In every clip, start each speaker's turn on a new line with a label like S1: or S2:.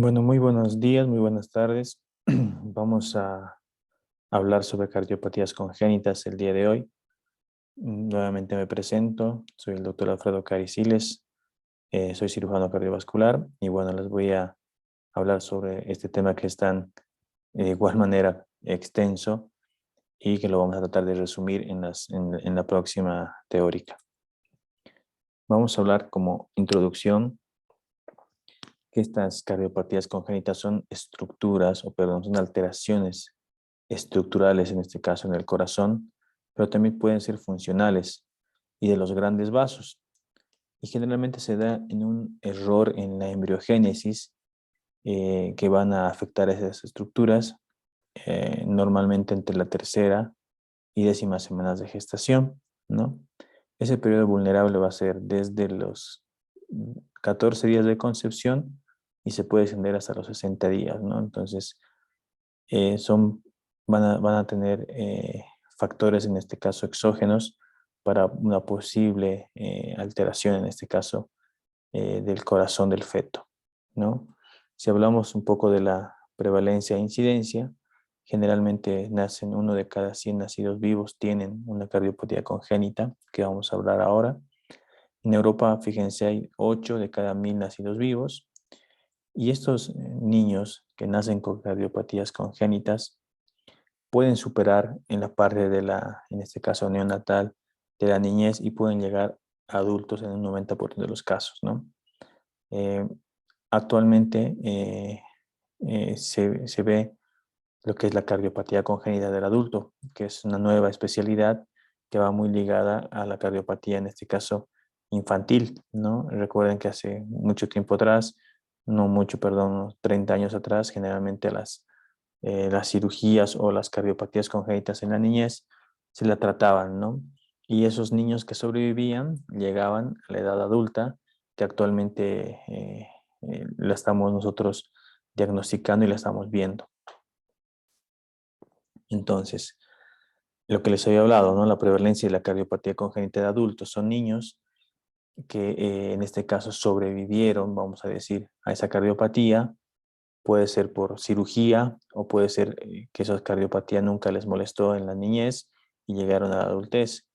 S1: Bueno, muy buenos días, muy buenas tardes. Vamos a hablar sobre cardiopatías congénitas el día de hoy. Nuevamente me presento, soy el doctor Alfredo Cariciles, soy cirujano cardiovascular y bueno, les voy a hablar sobre este tema que es tan de igual manera extenso y que lo vamos a tratar de resumir en la próxima teórica. Vamos a hablar como introducción que estas cardiopatías congénitas son estructuras, o perdón, son alteraciones estructurales, en este caso en el corazón, pero también pueden ser funcionales y de los grandes vasos. Y generalmente se da en un error en la embriogénesis que van a afectar esas estructuras, normalmente entre la tercera y 10ª semanas de gestación, ¿no? Ese periodo vulnerable va a ser desde los 14 días de concepción y se puede extender hasta los 60 días, ¿no? Entonces, eh, son, van a tener factores, en este caso exógenos, para una posible alteración, en este caso, del corazón del feto, ¿no? Si hablamos un poco de la prevalencia e incidencia, generalmente nacen 1 de cada 100 nacidos vivos tienen una cardiopatía congénita, que vamos a hablar ahora. En Europa, fíjense, hay 8 de cada 1000 nacidos vivos. Y estos niños que nacen con cardiopatías congénitas pueden superar en la parte de en este caso neonatal, de la niñez y pueden llegar a adultos en un 90% de los casos, ¿no? Eh, Actualmente se ve lo que es la cardiopatía congénita del adulto, que es una nueva especialidad que va muy ligada a la cardiopatía, en este caso infantil, ¿no? Recuerden que hace mucho tiempo atrás, no mucho, perdón, unos 30 años atrás, generalmente las cirugías o las cardiopatías congénitas en la niñez se la trataban, ¿no? Y esos niños que sobrevivían llegaban a la edad adulta, que actualmente la estamos nosotros diagnosticando y la estamos viendo. Entonces, lo que les había hablado, ¿no? La prevalencia de la cardiopatía congénita de adultos son niños que en este caso sobrevivieron, vamos a decir, a esa cardiopatía. Puede ser por cirugía o puede ser que esa cardiopatía nunca les molestó en la niñez y llegaron a la adultez.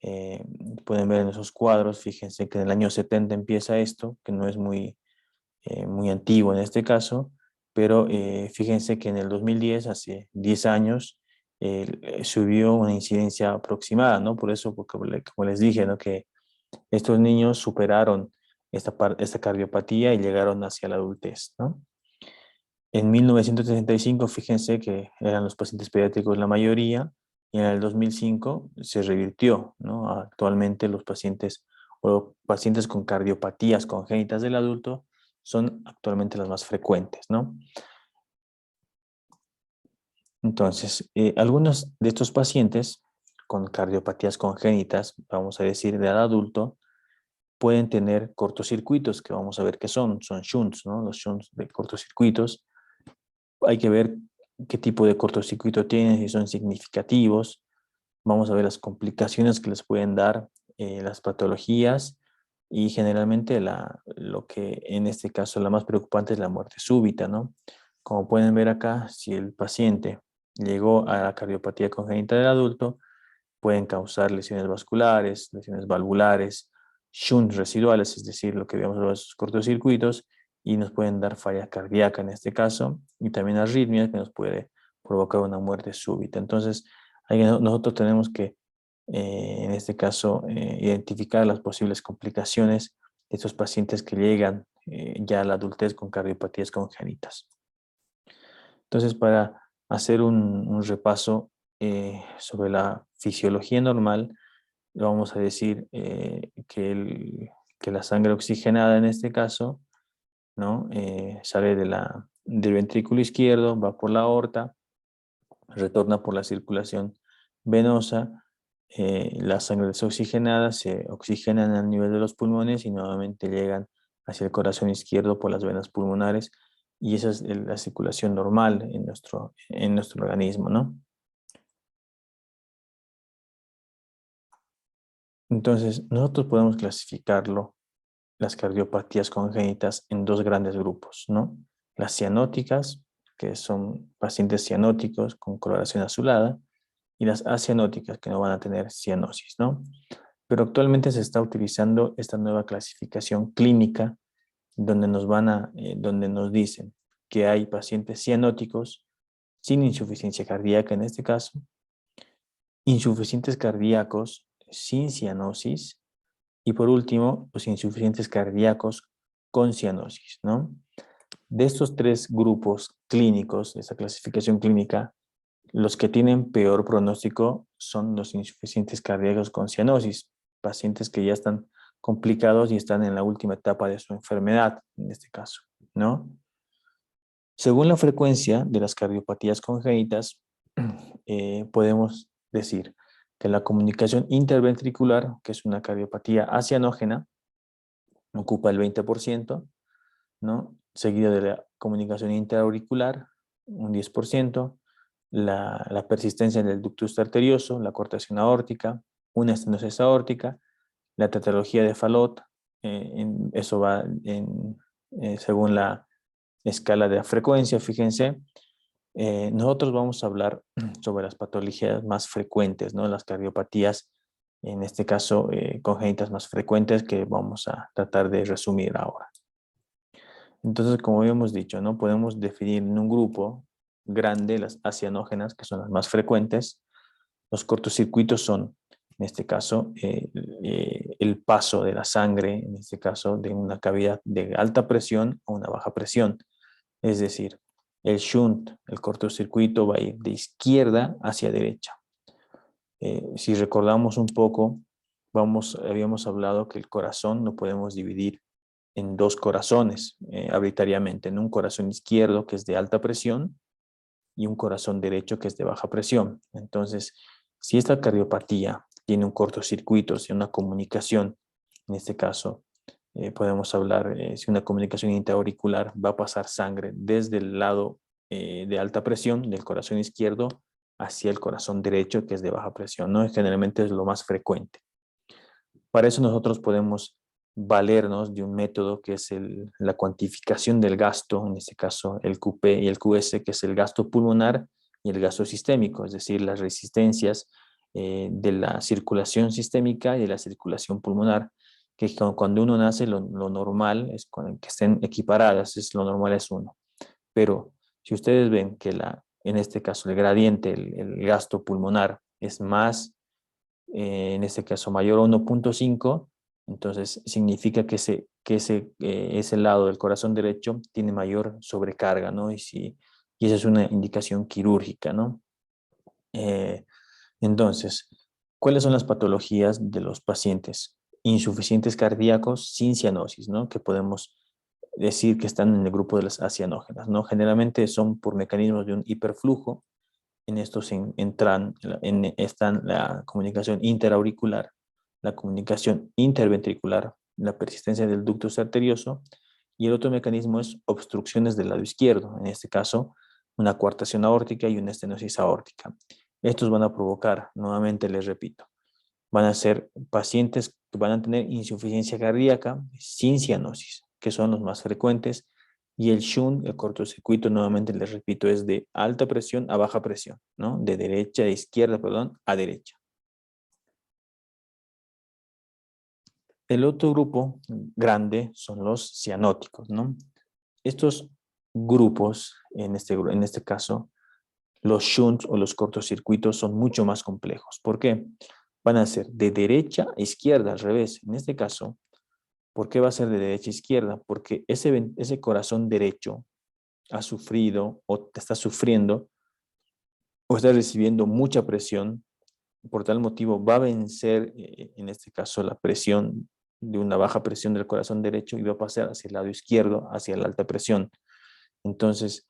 S1: Eh, Pueden ver en esos cuadros, fíjense que en el año 70 empieza esto, que no es muy antiguo en este caso, pero fíjense que en el 2010, hace 10 años, subió una incidencia aproximada, ¿no? Por eso, porque, como les dije, ¿no? Que estos niños superaron esta cardiopatía y llegaron hacia la adultez, ¿no? En 1965, fíjense que eran los pacientes pediátricos la mayoría, y en el 2005 se revirtió, ¿no? Actualmente los pacientes o pacientes con cardiopatías congénitas del adulto son actualmente las más frecuentes, ¿no? Entonces, algunos de estos pacientes con cardiopatías congénitas, vamos a decir, de edad adulto, pueden tener cortocircuitos, que vamos a ver qué son shunts, ¿no? Los shunts de cortocircuitos. Hay que ver qué tipo de cortocircuito tienen, si son significativos. Vamos a ver las complicaciones que les pueden dar, las patologías y generalmente lo que en este caso la más preocupante es la muerte súbita, ¿no? Como pueden ver acá, si el paciente llegó a la cardiopatía congénita del adulto, pueden causar lesiones vasculares, lesiones valvulares, shunts residuales, es decir, lo que vemos en los cortocircuitos, y nos pueden dar falla cardíaca en este caso, y también arritmias que nos puede provocar una muerte súbita. Entonces, nosotros tenemos que, en este caso, identificar las posibles complicaciones de estos pacientes que llegan ya a la adultez con cardiopatías congénitas. Entonces, para hacer un repaso sobre la fisiología normal, vamos a decir que la sangre oxigenada en este caso, ¿no? Sale del ventrículo izquierdo, va por la aorta, retorna por la circulación venosa, la sangre desoxigenada se oxigenan al nivel de los pulmones y nuevamente llegan hacia el corazón izquierdo por las venas pulmonares, y esa es la circulación normal en nuestro organismo, ¿no? Entonces, nosotros podemos clasificarlo, las cardiopatías congénitas, en dos grandes grupos, ¿no? las cianóticas, que son pacientes cianóticos con coloración azulada, y las acianóticas, que no van a tener cianosis, ¿no? Pero actualmente se está utilizando esta nueva clasificación clínica donde nos dicen que hay pacientes cianóticos sin insuficiencia cardíaca en este caso, insuficientes cardíacos sin cianosis y por último, los insuficientes cardíacos con cianosis, ¿no? De estos tres grupos clínicos, de esa clasificación clínica, los que tienen peor pronóstico son los insuficientes cardíacos con cianosis, pacientes que ya están complicados y están en la última etapa de su enfermedad, en este caso, ¿no? Según la frecuencia de las cardiopatías congénitas, podemos decir que la comunicación interventricular, que es una cardiopatía acianógena, ocupa el 20%, ¿no? Seguida de la comunicación interauricular, un 10%, la persistencia del ductus arterioso, la cortación aórtica, una estenosis aórtica, la tetralogía de Fallot, eso va según la escala de la frecuencia, fíjense. Nosotros vamos a hablar sobre las patologías más frecuentes, ¿no? Las cardiopatías, en este caso, congénitas más frecuentes que vamos a tratar de resumir ahora. Entonces, como habíamos dicho, ¿no? Podemos definir en un grupo grande las acianógenas, que son las más frecuentes. Los cortocircuitos son, en este caso, el paso de la sangre, en este caso, de una cavidad de alta presión a una baja presión. Es decir, el shunt, el cortocircuito, va a ir de izquierda hacia derecha. Si recordamos un poco, habíamos hablado que el corazón lo podemos dividir en dos corazones arbitrariamente, en un corazón izquierdo que es de alta presión y un corazón derecho que es de baja presión. Entonces, si esta cardiopatía tiene un cortocircuito, si una comunicación, en este caso, podemos hablar, si una comunicación intraauricular va a pasar sangre desde el lado de alta presión del corazón izquierdo hacia el corazón derecho que es de baja presión, ¿no? Generalmente es lo más frecuente. Para eso nosotros podemos valernos de un método que es la cuantificación del gasto, en este caso el QP y el QS, que es el gasto pulmonar y el gasto sistémico, es decir, las resistencias de la circulación sistémica y de la circulación pulmonar, que cuando uno nace lo normal es que estén equiparadas, lo normal es 1. Pero si ustedes ven que en este caso el gradiente, el gasto pulmonar es más, en este caso mayor a 1.5, entonces significa que ese lado del corazón derecho tiene mayor sobrecarga, ¿no? Y esa es una indicación quirúrgica, ¿no? Entonces, ¿cuáles son las patologías de los pacientes insuficientes cardíacos sin cianosis, ¿no? Que podemos decir que están en el grupo de las acianógenas, ¿no? Generalmente son por mecanismos de un hiperflujo. En estos están la comunicación interauricular, la comunicación interventricular, la persistencia del ductus arterioso, y el otro mecanismo es obstrucciones del lado izquierdo, en este caso una coartación aórtica y una estenosis aórtica. Estos van a provocar, nuevamente les repito, van a ser pacientes que van a tener insuficiencia cardíaca sin cianosis, que son los más frecuentes, y el shunt, el cortocircuito, nuevamente les repito, es de alta presión a baja presión, ¿no? De izquierda, perdón, a derecha. El otro grupo grande son los cianóticos, ¿no? Estos grupos, en este caso, los shunts o los cortocircuitos son mucho más complejos. ¿Por qué? Van a ser de derecha a izquierda, al revés. En este caso, ¿por qué va a ser de derecha a izquierda? Porque ese corazón derecho ha sufrido o está sufriendo o está recibiendo mucha presión. Por tal motivo va a vencer, en este caso, la presión de una baja presión del corazón derecho y va a pasar hacia el lado izquierdo, hacia la alta presión. Entonces,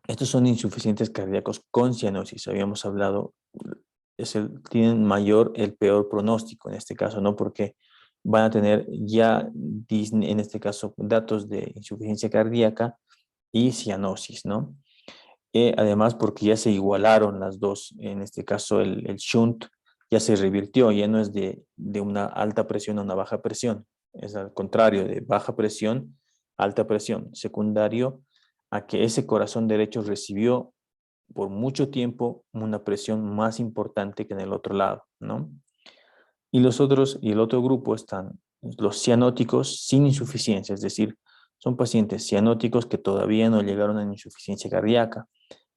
S1: estos son insuficientes cardíacos con cianosis. Habíamos hablado, tienen el peor pronóstico en este caso, ¿no? Porque van a tener ya, en este caso, datos de insuficiencia cardíaca y cianosis, ¿no? Además, porque ya se igualaron las dos, en este caso el shunt ya se revirtió, ya no es de una alta presión a una baja presión, es al contrario, de baja presión alta presión, secundario a que ese corazón derecho recibió por mucho tiempo una presión más importante que en el otro lado, ¿no? Y el otro grupo están los cianóticos sin insuficiencia, es decir, son pacientes cianóticos que todavía no llegaron a insuficiencia cardíaca.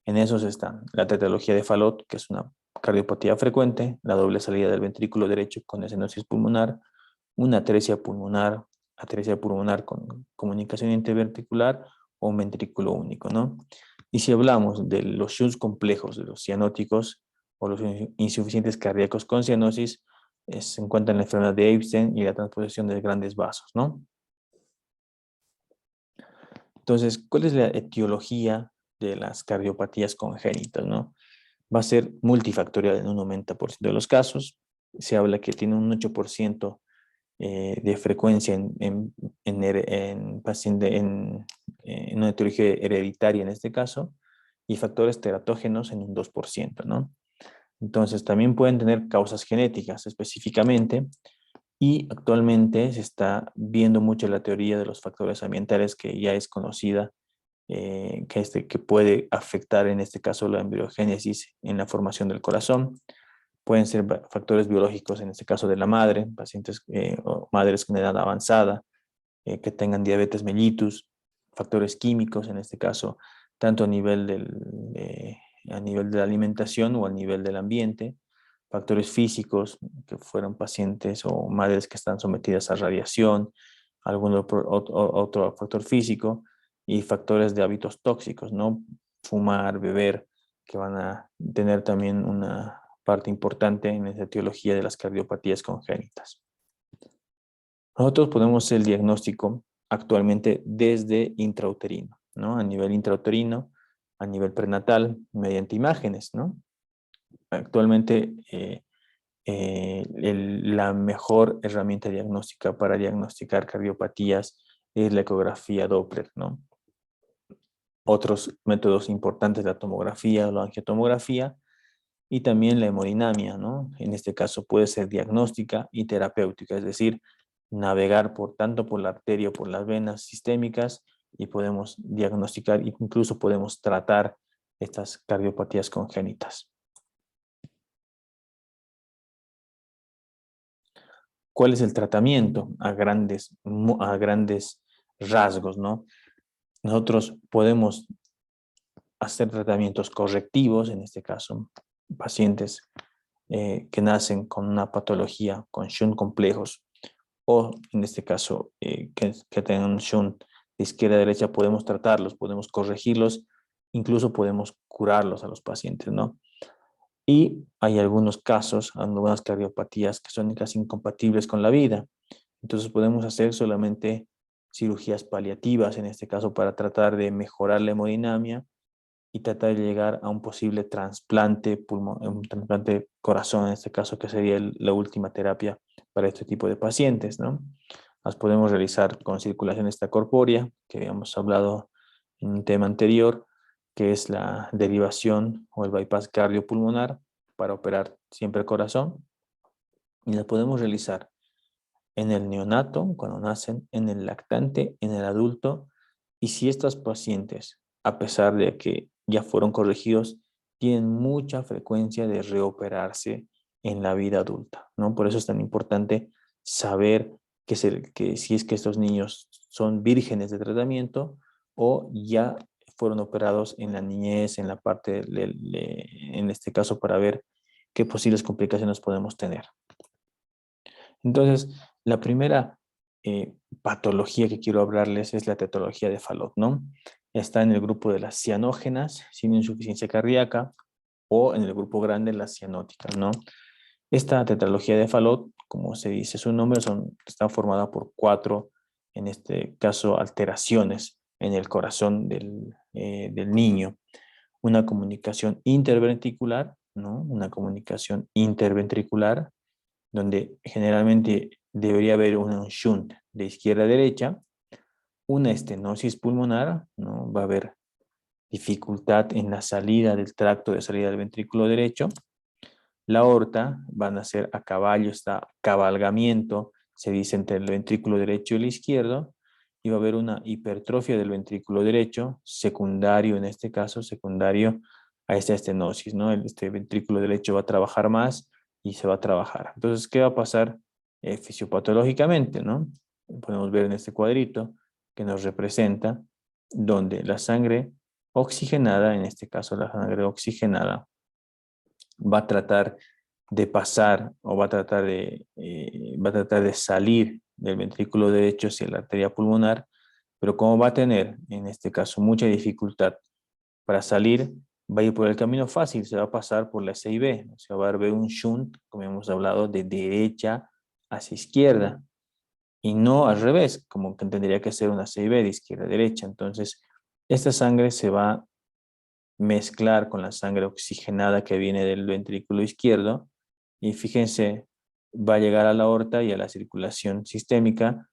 S1: En esos están la tetralogía de Fallot, que es una cardiopatía frecuente, la doble salida del ventrículo derecho con estenosis pulmonar, una atresia pulmonar con comunicación interventricular o un ventrículo único, ¿no? Y si hablamos de los shunts complejos, de los cianóticos o los insuficientes cardíacos con cianosis, se encuentra en la enfermedad de Epstein y la transposición de grandes vasos, ¿no? Entonces, ¿cuál es la etiología de las cardiopatías congénitas, no? Va a ser multifactorial en un 90% de los casos. Se habla que tiene un 8% de frecuencia en una etiología hereditaria en este caso, y factores teratógenos en un 2%, ¿no? Entonces, también pueden tener causas genéticas específicamente, y actualmente se está viendo mucho la teoría de los factores ambientales que ya es conocida, que puede afectar en este caso la embriogénesis en la formación del corazón. Pueden ser factores biológicos, en este caso de la madre, pacientes o madres con edad avanzada, que tengan diabetes mellitus, factores químicos, en este caso, tanto a nivel de la alimentación o a nivel del ambiente, factores físicos, que fueron pacientes o madres que están sometidas a radiación, algún otro factor físico, y factores de hábitos tóxicos, ¿no? Fumar, beber, que van a tener también una parte importante en esa etiología de las cardiopatías congénitas. Nosotros podemos hacer el diagnóstico actualmente desde intrauterino, ¿no? A nivel intrauterino, a nivel prenatal, mediante imágenes, ¿no? Actualmente la mejor herramienta diagnóstica para diagnosticar cardiopatías es la ecografía Doppler, ¿no? Otros métodos importantes, la tomografía o la angiotomografía, y también la hemodinamia, ¿no? En este caso puede ser diagnóstica y terapéutica, es decir, navegar tanto por la arteria o por las venas sistémicas, y podemos diagnosticar e incluso podemos tratar estas cardiopatías congénitas. ¿Cuál es el tratamiento a grandes rasgos, ¿no? Nosotros podemos hacer tratamientos correctivos, en este caso, pacientes que nacen con una patología, con shunt complejos, o en este caso, que tengan un shunt de izquierda a derecha, podemos tratarlos, podemos corregirlos, incluso podemos curarlos a los pacientes, ¿no? Y hay algunos casos, algunas cardiopatías que son casi incompatibles con la vida. Entonces podemos hacer solamente cirugías paliativas, en este caso para tratar de mejorar la hemodinamia y tratar de llegar a un posible trasplante un trasplante corazón, en este caso, que sería la última terapia para este tipo de pacientes, ¿no? Las podemos realizar con circulación extracorpórea, que habíamos hablado en un tema anterior, que es la derivación o el bypass cardiopulmonar para operar siempre el corazón, y las podemos realizar en el neonato, cuando nacen, en el lactante, en el adulto, y si estos pacientes, a pesar de que ya fueron corregidos, tienen mucha frecuencia de reoperarse en la vida adulta, ¿no? Por eso es tan importante saber que si es que estos niños son vírgenes de tratamiento o ya fueron operados en la niñez, en la parte, en este caso, para ver qué posibles complicaciones podemos tener. Entonces, la primera patología que quiero hablarles es la tetralogía de Fallot, ¿no? Está en el grupo de las cianógenas, sin insuficiencia cardíaca, o en el grupo grande, las cianóticas, ¿no? Esta tetralogía de Fallot, como se dice su nombre, está formada por 4, en este caso, alteraciones en el corazón del niño. Una comunicación interventricular, ¿no? Una comunicación interventricular, donde generalmente debería haber un shunt de izquierda a derecha, una estenosis pulmonar, ¿no? Va a haber dificultad en la salida del tracto de salida del ventrículo derecho. La aorta van a ser a caballo, está cabalgamiento, se dice entre el ventrículo derecho y el izquierdo, y va a haber una hipertrofia del ventrículo derecho, secundario en este caso, secundario a esta estenosis, ¿no? Este ventrículo derecho va a trabajar más y se va a trabajar. Entonces, ¿qué va a pasar fisiopatológicamente, ¿no? Podemos ver en este cuadrito que nos representa donde la sangre oxigenada, en este caso la sangre oxigenada, va a tratar de pasar o va a tratar de salir del ventrículo derecho hacia la arteria pulmonar, pero como va a tener en este caso mucha dificultad para salir, va a ir por el camino fácil, se va a pasar por la SIB, o sea, va a haber un shunt, como hemos hablado, de derecha hacia izquierda, y no al revés, como que tendría que ser una SIB de izquierda a derecha. Entonces, esta sangre se va a mezclar con la sangre oxigenada que viene del ventrículo izquierdo, y fíjense, va a llegar a la aorta y a la circulación sistémica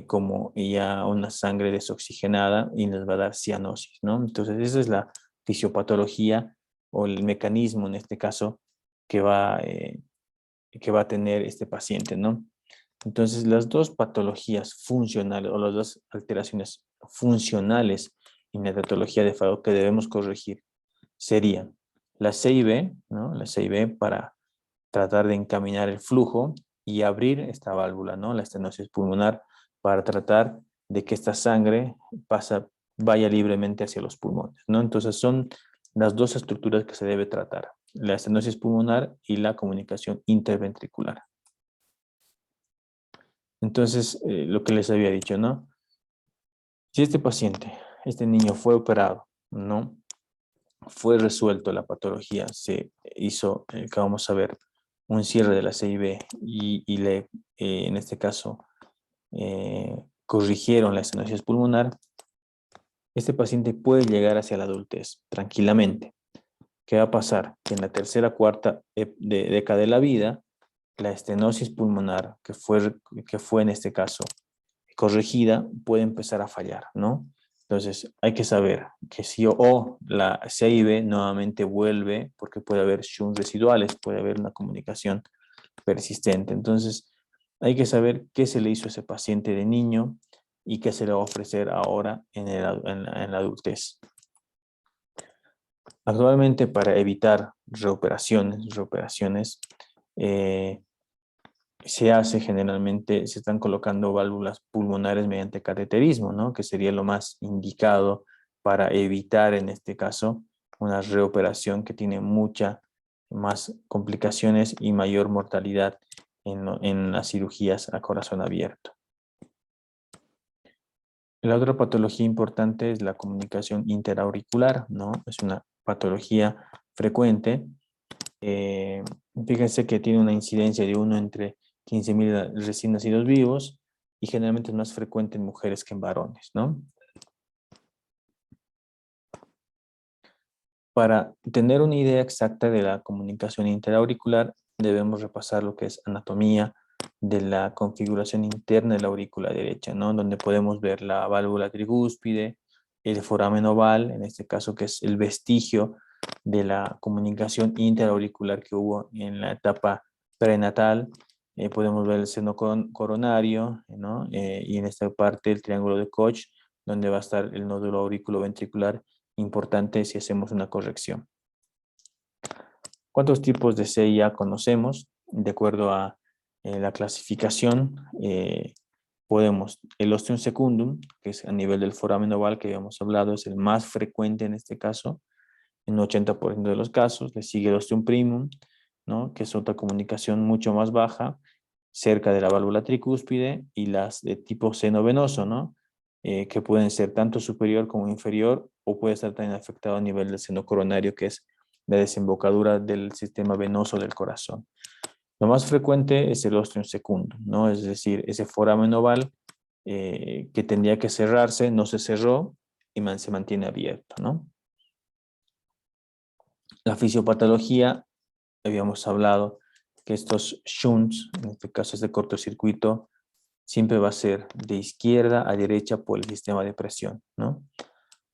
S1: como ya una sangre desoxigenada y nos va a dar cianosis, ¿no? Entonces, esa es la fisiopatología o el mecanismo en este caso que que va a tener este paciente, ¿no? Entonces, las dos patologías funcionales o las dos alteraciones funcionales en la etiología de Fallot que debemos corregir serían la CIB, ¿no? La CIB para tratar de encaminar el flujo y abrir esta válvula, ¿no? La estenosis pulmonar para tratar de que esta sangre vaya libremente hacia los pulmones, ¿no? Entonces son las dos estructuras que se debe tratar, la estenosis pulmonar y la comunicación interventricular. Entonces, lo que les había dicho, ¿no? Si este paciente, este niño fue operado, ¿no? Fue resuelto la patología, se hizo, que vamos a ver, un cierre de la CIB y en este caso, corrigieron la estenosis pulmonar, este paciente puede llegar hacia la adultez tranquilamente. ¿Qué va a pasar? Que en la tercera, cuarta década de la vida, la estenosis pulmonar, que fue en este caso corregida, puede empezar a fallar, ¿no? Entonces, hay que saber que si o la CIB nuevamente vuelve, porque puede haber shunts residuales, puede haber una comunicación persistente. Entonces, hay que saber qué se le hizo a ese paciente de niño y qué se le va a ofrecer ahora en la adultez. Actualmente, para evitar reoperaciones, se hace generalmente, se están colocando válvulas pulmonares mediante cateterismo, ¿no? Que sería lo más indicado para evitar, en este caso, una reoperación que tiene muchas más complicaciones y mayor mortalidad en las cirugías a corazón abierto. La otra patología importante es la comunicación interauricular, ¿no? Es una patología frecuente. Fíjense que tiene una incidencia de 1 entre 15.000 recién nacidos vivos y generalmente es más frecuente en mujeres que en varones, ¿no? Para tener una idea exacta de la comunicación interauricular, debemos repasar lo que es anatomía de la configuración interna de la aurícula derecha, ¿no? Donde podemos ver la válvula trigúspide, el foramen oval, en este caso que es el vestigio de la comunicación interauricular que hubo en la etapa prenatal. Podemos ver el seno coronario, ¿no? Y en esta parte el triángulo de Koch, donde va a estar el nódulo auriculoventricular importante si hacemos una corrección. ¿Cuántos tipos de CIA conocemos? De acuerdo a la clasificación, podemos, el ostium secundum, que es a nivel del foramen oval que habíamos hablado, es el más frecuente en este caso, en un 80% de los casos. Le sigue el ostium primum, ¿no? Que es otra comunicación mucho más baja, cerca de la válvula tricúspide, y las de tipo seno venoso, ¿no? Que pueden ser tanto superior como inferior, o puede estar también afectado a nivel del seno coronario, que es la desembocadura del sistema venoso del corazón. Lo más frecuente es el ostium secundum, ¿no? Es decir, ese foramen oval que tendría que cerrarse, no se cerró y se mantiene abierto, ¿no? La fisiopatología, habíamos hablado que estos shunts, en este caso es de cortocircuito, siempre va a ser de izquierda a derecha por el sistema de presión, ¿no?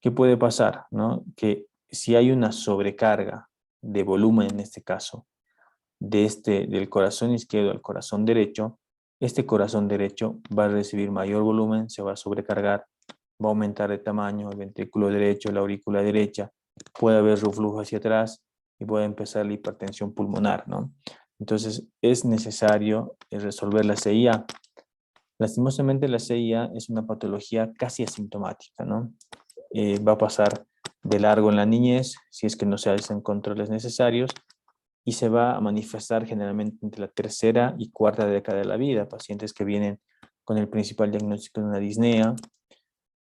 S1: ¿Qué puede pasar, no? Que si hay una sobrecarga de volumen, en este caso, del corazón izquierdo al corazón derecho, este corazón derecho va a recibir mayor volumen, se va a sobrecargar va a aumentar de tamaño el ventrículo derecho, la aurícula derecha, puede haber reflujo hacia atrás y puede empezar la hipertensión pulmonar, ¿no? Entonces, es necesario resolver la CIA. Lastimosamente, la CIA es una patología casi asintomática, ¿no? Va a pasar de largo en la niñez, si es que no se hacen controles necesarios, y se va a manifestar generalmente entre la tercera y cuarta década de la vida. Pacientes que vienen con el principal diagnóstico de una disnea,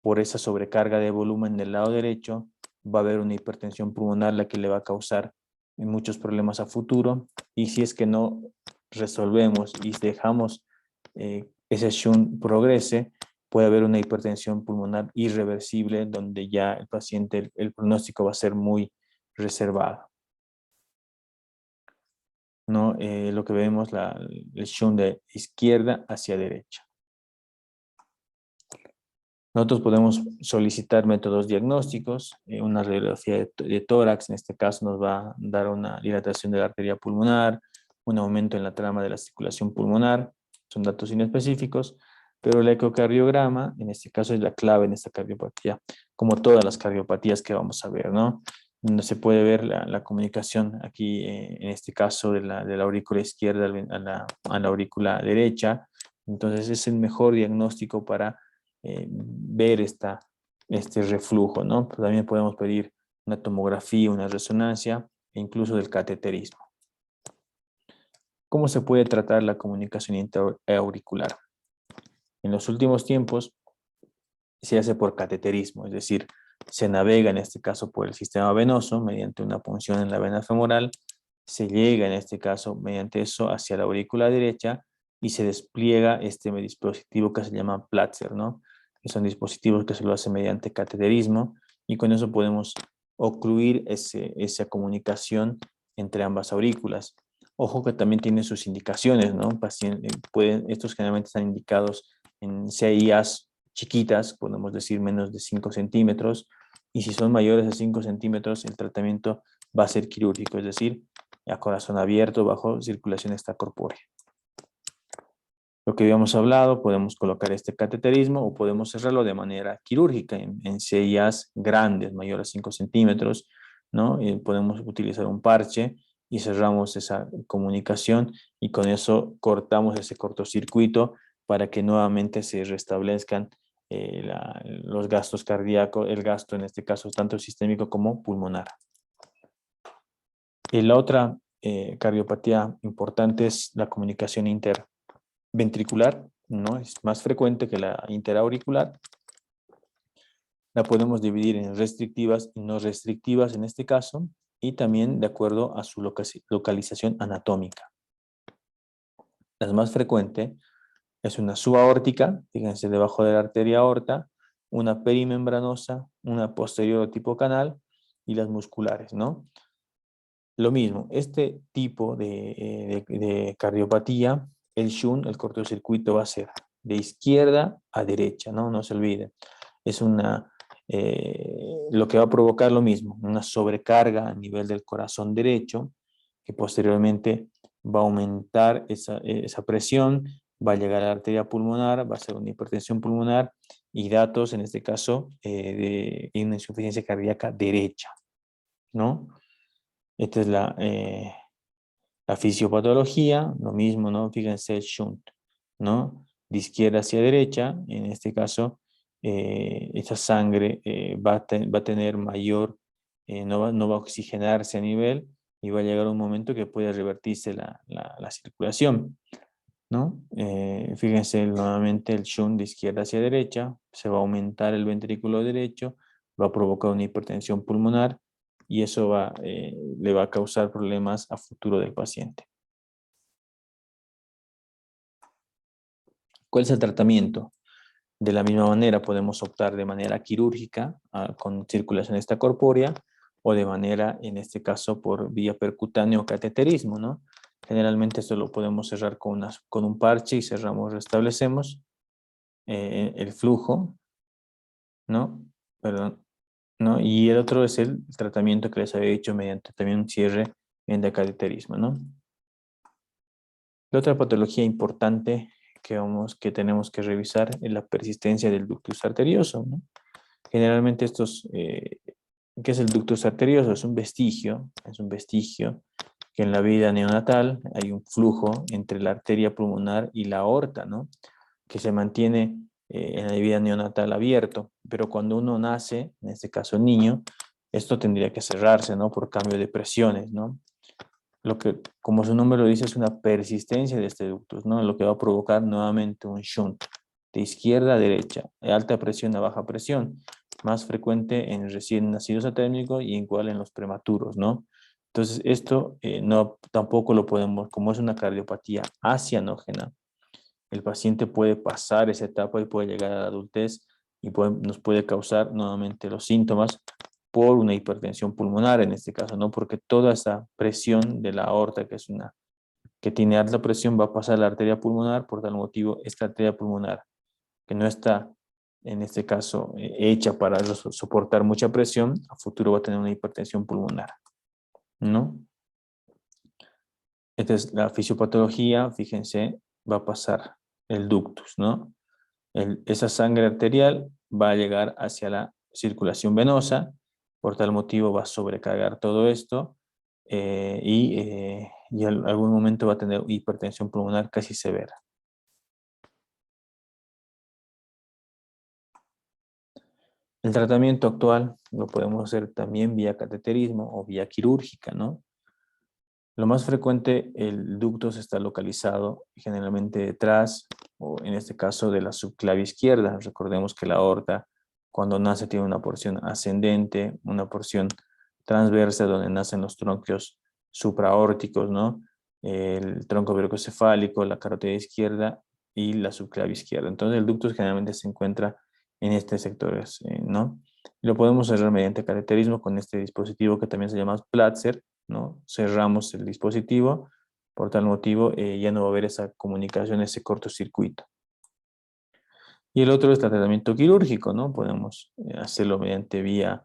S1: por esa sobrecarga de volumen del lado derecho, va a haber una hipertensión pulmonar la que le va a causar muchos problemas a futuro, y si es que no resolvemos y dejamos ese shunt progrese, puede haber una hipertensión pulmonar irreversible donde ya el paciente, el pronóstico va a ser muy reservado, ¿no? Lo que vemos, el shunt de izquierda hacia derecha. Nosotros podemos solicitar métodos diagnósticos, una radiografía de tórax, en este caso nos va a dar una dilatación de la arteria pulmonar, un aumento en la trama de la circulación pulmonar, son datos inespecíficos, pero el ecocardiograma, en este caso, es la clave en esta cardiopatía, como todas las cardiopatías que vamos a ver, ¿no? Donde se puede ver la comunicación aquí, en este caso, de la aurícula izquierda a la aurícula derecha. Entonces, es el mejor diagnóstico para ver este reflujo, ¿no? Pero también podemos pedir una tomografía, una resonancia e incluso del cateterismo. ¿Cómo se puede tratar la comunicación interauricular? En los últimos tiempos se hace por cateterismo, es decir, se navega en este caso por el sistema venoso mediante una punción en la vena femoral, se llega en este caso mediante eso hacia la aurícula derecha y se despliega este dispositivo que se llama Platzer, ¿no? Que son dispositivos que se lo hace mediante cateterismo y con eso podemos ocluir esa comunicación entre ambas aurículas. Ojo que también tiene sus indicaciones, ¿no? Estos generalmente están indicados en CIAs chiquitas, podemos decir menos de 5 centímetros, y si son mayores de 5 centímetros, el tratamiento va a ser quirúrgico, es decir, a corazón abierto bajo circulación extracorpórea. Lo que habíamos hablado, podemos colocar este cateterismo o podemos cerrarlo de manera quirúrgica en CIAs grandes, mayores a 5 centímetros, ¿no? Podemos utilizar un parche y cerramos esa comunicación y con eso cortamos ese cortocircuito para que nuevamente se restablezcan los gastos cardíacos, el gasto en este caso tanto sistémico como pulmonar. Y la otra cardiopatía importante es la comunicación interventricular, ¿no? Es más frecuente que la interauricular. La podemos dividir en restrictivas y no restrictivas en este caso, y también de acuerdo a su localización anatómica. La más frecuente es una subaórtica, fíjense debajo de la arteria aorta, una perimembranosa, una posterior tipo canal y las musculares, ¿no? Lo mismo, este tipo de cardiopatía, el shunt, el cortocircuito va a ser de izquierda a derecha, ¿no? No se olviden. Es lo que va a provocar lo mismo, una sobrecarga a nivel del corazón derecho, que posteriormente va a aumentar esa presión, va a llegar a la arteria pulmonar, va a ser una hipertensión pulmonar y datos, en este caso, de una insuficiencia cardíaca derecha, ¿no? Esta es la fisiopatología, lo mismo, ¿no? Fíjense el shunt, ¿no? De izquierda hacia derecha, en este caso, esa sangre va a tener mayor, no va a oxigenarse a nivel y va a llegar un momento que puede revertirse la circulación, ¿no? Fíjense nuevamente el shunt de izquierda hacia derecha, se va a aumentar el ventrículo derecho, va a provocar una hipertensión pulmonar y eso le va a causar problemas a futuro del paciente. ¿Cuál es el tratamiento? De la misma manera podemos optar de manera quirúrgica con circulación extracorpórea o de manera, en este caso, por vía percutánea o cateterismo, ¿no? Generalmente esto lo podemos cerrar con un parche y cerramos, restablecemos el flujo, ¿no? Perdón, ¿no? Y el otro es el tratamiento que les había dicho mediante también un cierre en cateterismo, ¿no? La otra patología importante que tenemos que revisar es la persistencia del ductus arterioso, ¿no? Generalmente ¿qué es el ductus arterioso? Es un vestigio que en la vida neonatal hay un flujo entre la arteria pulmonar y la aorta, ¿no? Que se mantiene en la vida neonatal abierto, pero cuando uno nace, en este caso el niño, esto tendría que cerrarse, ¿no? Por cambio de presiones, ¿no? Lo que, como su nombre lo dice, es una persistencia de este ductus, ¿no? Lo que va a provocar nuevamente un shunt de izquierda a derecha, de alta presión a baja presión, más frecuente en recién nacidos atérmicos y igual en los prematuros, ¿no? Entonces, esto tampoco lo podemos, como es una cardiopatía acianógena, el paciente puede pasar esa etapa y puede llegar a la adultez y nos puede causar nuevamente los síntomas por una hipertensión pulmonar en este caso, ¿no? Porque toda esa presión de la aorta, que tiene alta presión, va a pasar a la arteria pulmonar. Por tal motivo, esta arteria pulmonar, que no está, en este caso, hecha para soportar mucha presión, a futuro va a tener una hipertensión pulmonar, ¿no? Esta es la fisiopatología, fíjense, va a pasar el ductus, ¿no? Esa sangre arterial va a llegar hacia la circulación venosa, por tal motivo va a sobrecargar todo esto y en algún momento va a tener hipertensión pulmonar casi severa. El tratamiento actual lo podemos hacer también vía cateterismo o vía quirúrgica, ¿no? Lo más frecuente, el ductus está localizado generalmente detrás, o en este caso de la subclavia izquierda. Recordemos que la aorta, cuando nace, tiene una porción ascendente, una porción transversa donde nacen los tronquios supraórticos, ¿no? El tronco vercocefálico, la carótida izquierda y la subclavia izquierda. Entonces, el ductus generalmente se encuentra en estos sectores, ¿no? Y lo podemos cerrar mediante cateterismo con este dispositivo que también se llama Platzer, ¿no? Cerramos el dispositivo, por tal motivo ya no va a haber esa comunicación, ese cortocircuito. Y el otro es el tratamiento quirúrgico, ¿no? Podemos hacerlo mediante vía,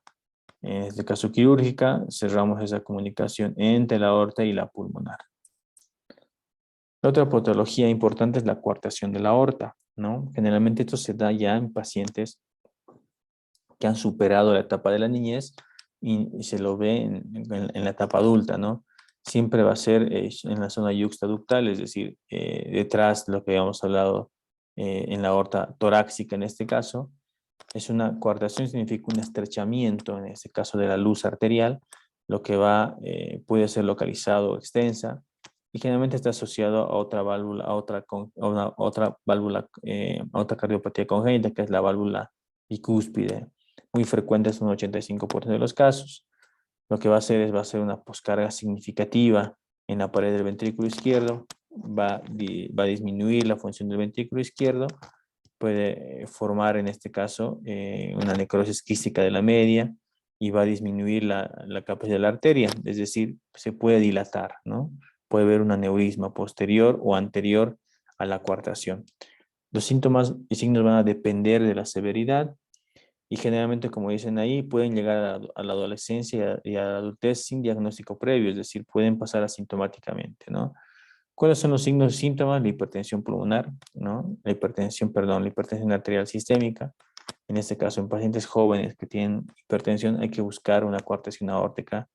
S1: en este caso quirúrgica, cerramos esa comunicación entre la aorta y la pulmonar. La otra patología importante es la coartación de la aorta, ¿no? Generalmente esto se da ya en pacientes que han superado la etapa de la niñez y se lo ve en la etapa adulta, ¿no? Siempre va a ser en la zona yuxtaductal, es decir, detrás de lo que habíamos hablado en la aorta torácica en este caso. Es una coartación, significa un estrechamiento, en este caso de la luz arterial, lo que puede ser localizado o extensa, y generalmente está asociado a otra válvula, otra válvula, a otra cardiopatía congénita, que es la válvula bicúspide. Muy frecuente, es un 85% de los casos. Lo que va a hacer va a ser una poscarga significativa en la pared del ventrículo izquierdo, va a disminuir la función del ventrículo izquierdo, puede formar en este caso una necrosis quística de la media y va a disminuir la capacidad de la arteria, es decir, se puede dilatar, ¿no? Puede haber un aneurisma posterior o anterior a la coartación. Los síntomas y signos van a depender de la severidad y generalmente, como dicen ahí, pueden llegar a la adolescencia y a la adultez sin diagnóstico previo, es decir, pueden pasar asintomáticamente, ¿no? ¿Cuáles son los signos y síntomas? La hipertensión pulmonar, ¿no? La hipertensión arterial sistémica. En este caso, en pacientes jóvenes que tienen hipertensión, hay que buscar una coartación aórtica.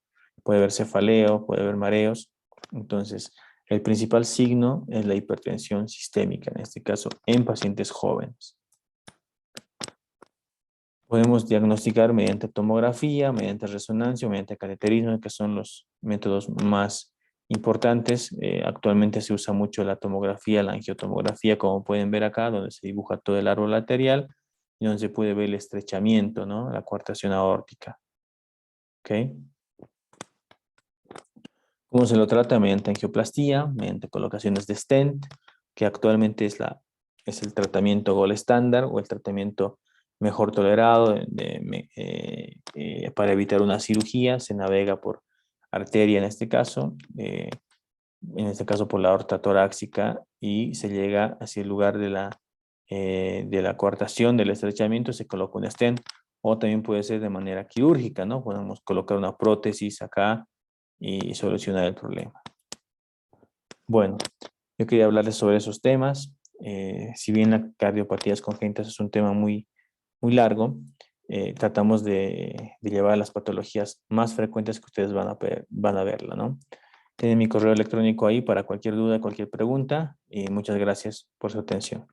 S1: Puede haber cefaleo, puede haber mareos. Entonces, el principal signo es la hipertensión sistémica, en este caso, en pacientes jóvenes. Podemos diagnosticar mediante tomografía, mediante resonancia o mediante cateterismo, que son los métodos más importantes. Actualmente se usa mucho la tomografía, la angiotomografía, como pueden ver acá, donde se dibuja todo el árbol lateral y donde se puede ver el estrechamiento, ¿no? La coartación aórtica. ¿Ok? ¿Cómo se lo trata? Mediante angioplastía, mediante colocaciones de stent, que actualmente es el tratamiento gold estándar o el tratamiento mejor tolerado para evitar una cirugía. Se navega por arteria en este caso por la aorta torácica y se llega hacia el lugar de la coartación, del estrechamiento, se coloca un stent o también puede ser de manera quirúrgica, ¿no? Podemos colocar una prótesis acá y solucionar el problema. Bueno, yo quería hablarles sobre esos temas. Si bien la cardiopatías congénitas es un tema muy largo, tratamos de llevar las patologías más frecuentes que ustedes van a verla, ¿no? Tienen mi correo electrónico ahí para cualquier duda, cualquier pregunta y muchas gracias por su atención.